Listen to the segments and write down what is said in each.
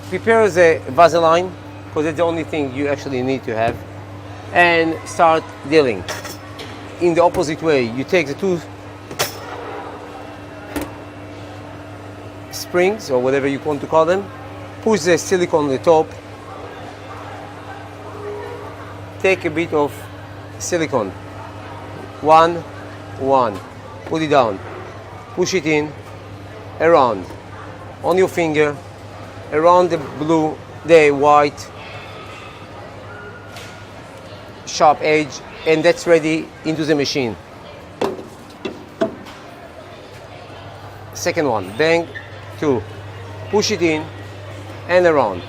Prepare the Vaseline, because it's the only thing you actually need to have, and start dealing. In the opposite way, you take the two springs, or whatever you want to call them, push the silicone on the top, take a bit of silicone, one, put it down, push it in, around, on your finger, around the blue, the white, sharp edge, and that's ready into the machine. Second one, bang, two, push it in and around.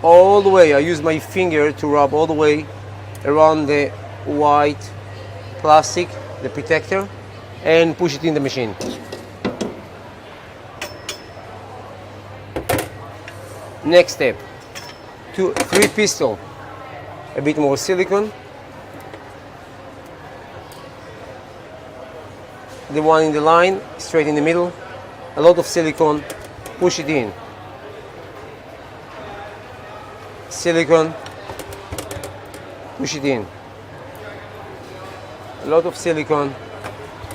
All the way, I use my finger to rub all the way around the white plastic, the protector, and push it in the machine. Next step, 3 pistol, a bit more silicone. The one in the line, straight in the middle, a lot of silicone, push it in. Silicone, push it in. A lot of silicone,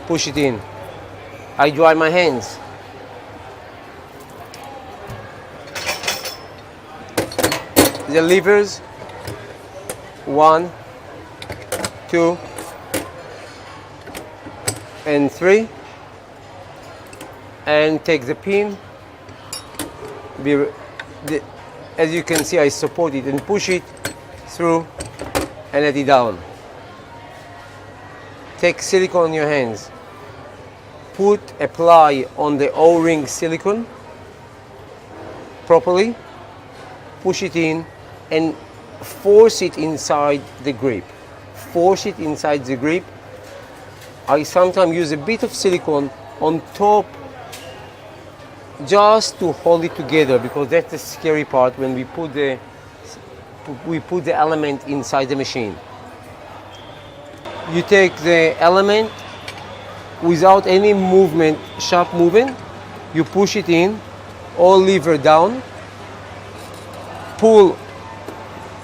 push it in. I dry my hands. The levers, 1, 2, and 3, and take the pin. As you can see, I support it and push it through and let it down. Take silicone in your hands. Apply on the O-ring silicone properly. Push it in and force it inside the grip. Force it inside the grip. I sometimes use a bit of silicone on top just to hold it together, because that's the scary part when we put the element inside the machine. You take the element without any movement, sharp movement, you push it in, all lever down, pull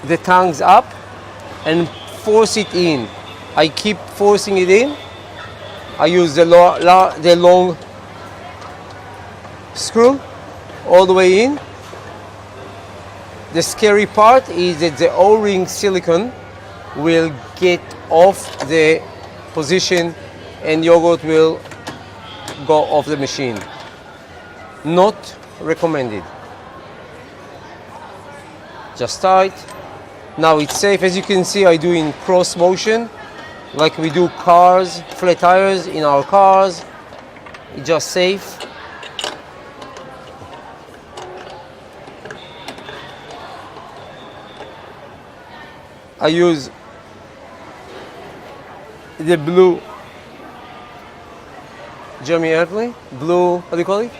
the tongues up and force it in. I keep forcing it in. I use the long screw all the way in. The scary part is that the O-ring silicone will get off the position and yogurt will go off the machine. Not recommended. Just tight. Now it's safe. As you can see, I do in cross motion, like we do cars, flat tires in our cars. It's just safe. I use the blue Jeremy Airplane, blue, what do you call it?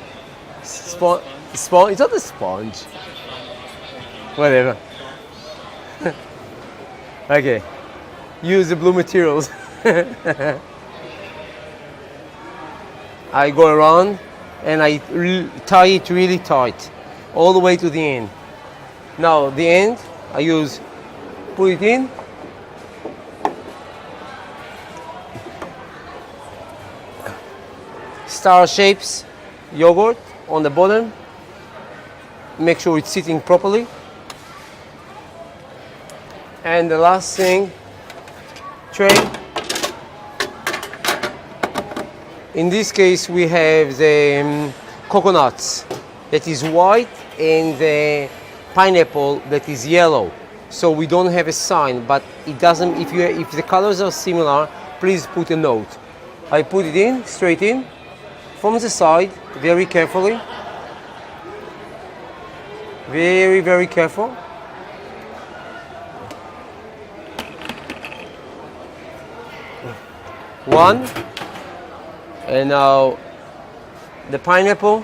Sponge. It's not a sponge. Whatever. Okay. Use the blue materials. I go around and I tie it really tight all the way to the end. Now the end, put it in. Star shapes yogurt on the bottom. Make sure it's sitting properly. And the last thing, tray. In this case, we have the coconuts that is white and the pineapple that is yellow. So we don't have a sign, but it doesn't. If the colors are similar, please put a note. I put it in, straight in, from the side, very carefully. Very, very careful. One, and now the pineapple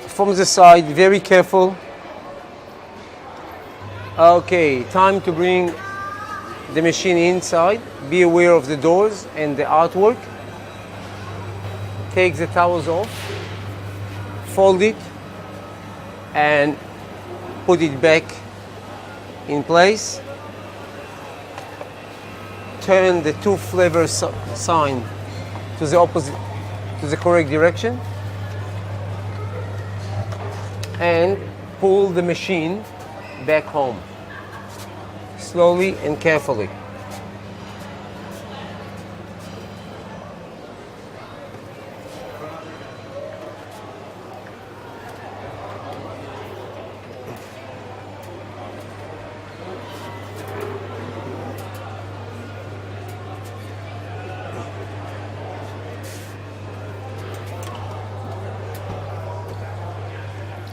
from the side, very careful. Okay, time to bring the machine inside. Be aware of the doors and the artwork. Take the towels off. fold it and put it back in place. Turn the two flavor sign to the opposite, to the correct direction, and pull the machine back home, slowly and carefully.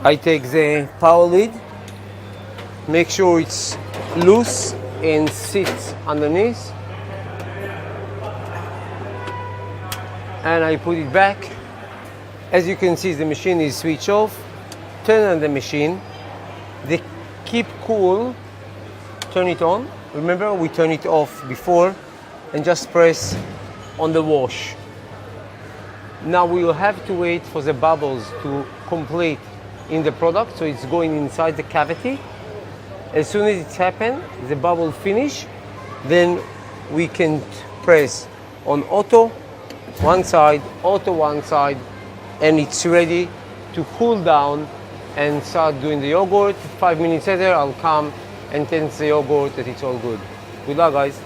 I take the power lid, make sure it's loose and sits underneath, and I put it back. As you can see, the machine is switched off. Turn on the machine, the keep cool, turn it on. Remember, we turned it off before, and just press on the wash. Now we will have to wait for the bubbles to complete in the product, so it's going inside the cavity. As soon as it's happened, the bubble finish, then we can press on auto one side, auto one side, and it's ready to cool down and start doing the yogurt. 5 minutes later, I'll come and test the yogurt that it's all good. Good luck, guys.